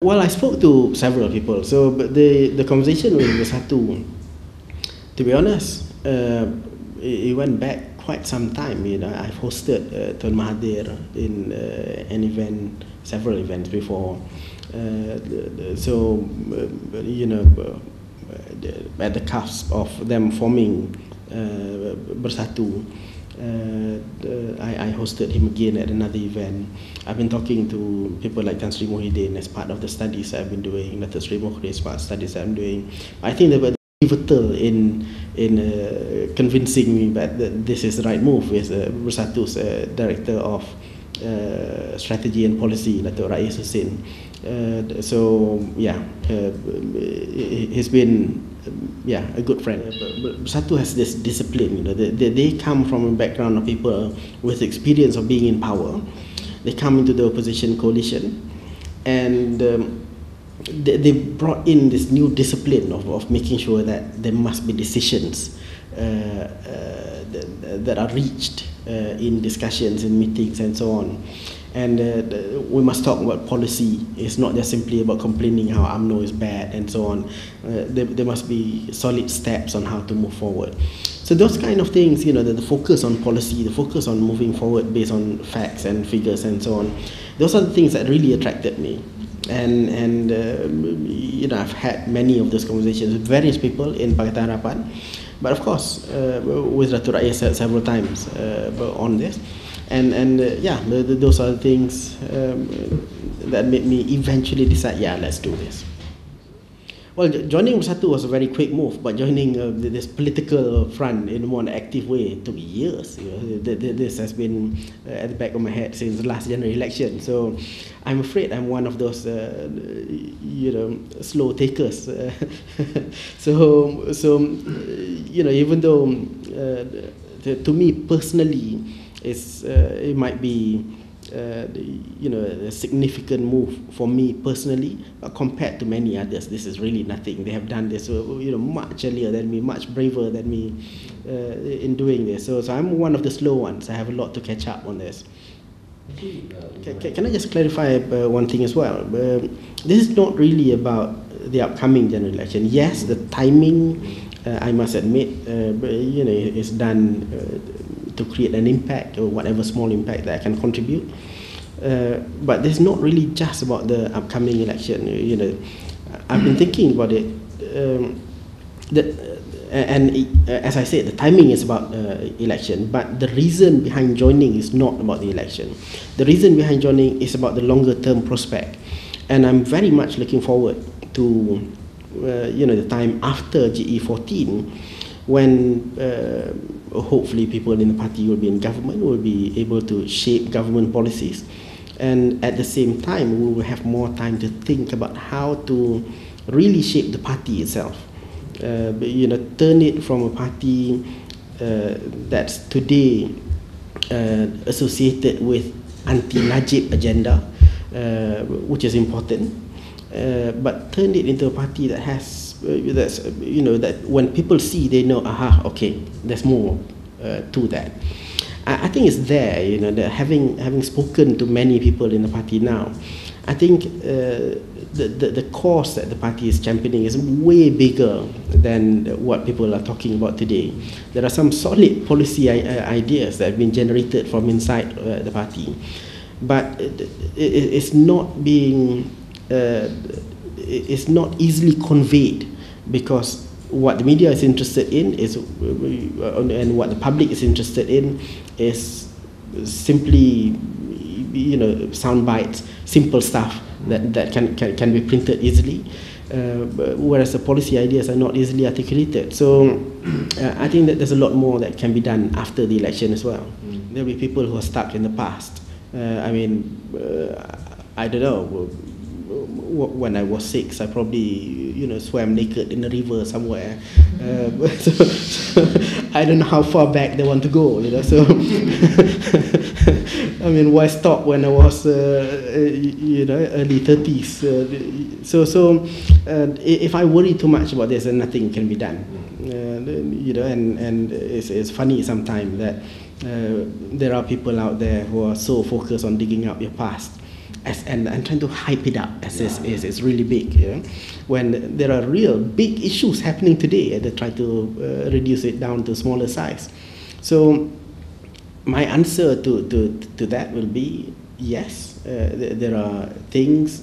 Well, I spoke to several people. So, but the conversation with Bersatu, to be honest, it went back quite some time. I've hosted Tuan Mahathir in an event, several events before. So, at the cusp of them forming Bersatu, I hosted him again at another event. I've been talking to people like Tan Sri Muhyiddin as part of the studies I've been doing, Dato' Sri Mukhri as part of studies I'm doing. I think they were pivotal in convincing me that this is the right move with Bersatu's Director of Strategy and Policy, Dato' Rais Hussein. He's been a good friend. Bersatu has this discipline. They come from a background of people with experience of being in power. They come into the opposition coalition, and they brought in this new discipline of making sure that there must be decisions that are reached in discussions, in meetings, and so on. And we must talk about policy. It's not just simply about complaining how UMNO is bad and so on. There must be solid steps on how to move forward. So those kind of things, the focus on policy, the focus on moving forward based on facts and figures and so on, those are the things that really attracted me. And I've had many of those conversations with various people in Pakatan Harapan, but of course with Dato' Rais several times on this. Those are the things that made me eventually decide, let's do this. Well, joining Bersatu was a very quick move, but joining this political front in a more active way took years. This has been at the back of my head since the last general election. So I'm afraid I'm one of those, slow takers. Even though to me personally, it might be a significant move for me personally, but compared to many others, this is really nothing. They have done this much earlier than me, much braver than me in doing this. So I'm one of the slow ones. I have a lot to catch up on this. Can I just clarify one thing as well? This is not really about the upcoming general election. Yes, the timing, I must admit, is done to create an impact, or whatever small impact that I can contribute. But it's not really just about the upcoming election. I've been thinking about it. As I said, the timing is about election, but the reason behind joining is not about the election. The reason behind joining is about the longer term prospect. And I'm very much looking forward to the time after GE14, when hopefully people in the party will be in government, will be able to shape government policies. And at the same time, we will have more time to think about how to really shape the party itself. Turn it from a party that's today associated with anti-Najib agenda, which is important, but turn it into a party that has that when people see, they know, okay, there's more to that. I think it's there, that having spoken to many people in the party now, I think the cause that the party is championing is way bigger than what people are talking about today. There are some solid policy ideas that have been generated from inside the party, but it's not being it's not easily conveyed, because what the media is interested in is, and what the public is interested in, is simply sound bites, simple stuff that can be printed easily, whereas the policy ideas are not easily articulated. So I think that there's a lot more that can be done after the election as well. There'll be people who are stuck in the past. I don't know, when I was 6, I probably swam naked in a river somewhere. So I don't know how far back they want to go. So why stop when I was early 30s? If I worry too much about this, then nothing can be done. And it's funny sometimes that there are people out there who are so focused on digging up your past and trying to hype it up as is really big. You know? When there are real big issues happening today, and they try to reduce it down to smaller size. So my answer to that will be yes. There are things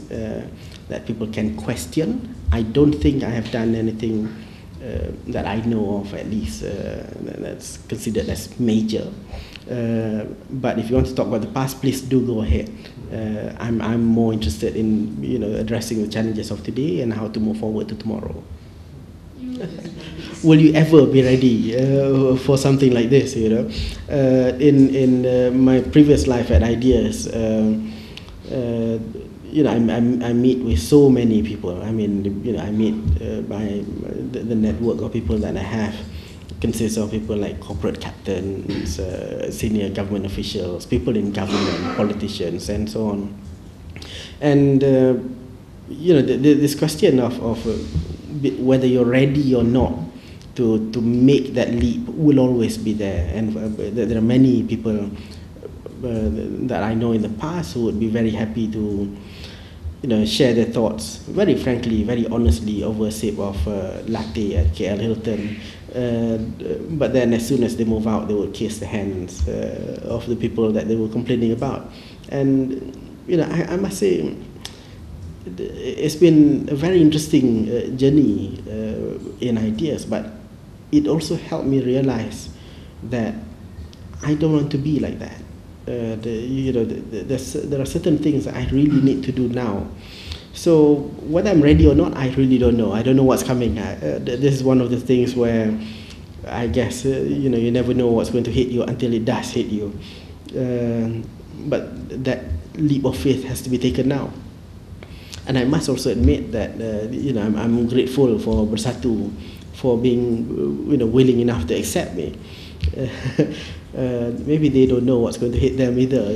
that people can question. I don't think I have done anything that I know of, at least, that's considered as major. But if you want to talk about the past, please do go ahead. I'm more interested in addressing the challenges of today and how to move forward to tomorrow. Will you ever be ready for something like this? In my previous life at Ideas, I meet with so many people. I mean, I meet the network of people that I have consists of people like corporate captains, senior government officials, people in government, politicians, and so on. And this question of whether you're ready or not to make that leap will always be there. And there are many people that I know in the past who would be very happy to share their thoughts very frankly, very honestly, over a sip of latte at KL Hilton. But then as soon as they move out, they would kiss the hands of the people that they were complaining about. And I must say, it's been a very interesting journey in Ideas, but it also helped me realize that I don't want to be like that. There are certain things that I really need to do now. So whether I'm ready or not, I really don't know. I don't know what's coming. This is one of the things where I guess you never know what's going to hit you until it does hit you. But that leap of faith has to be taken now. And I must also admit that I'm grateful for Bersatu for being willing enough to accept me. Maybe they don't know what's going to hit them either.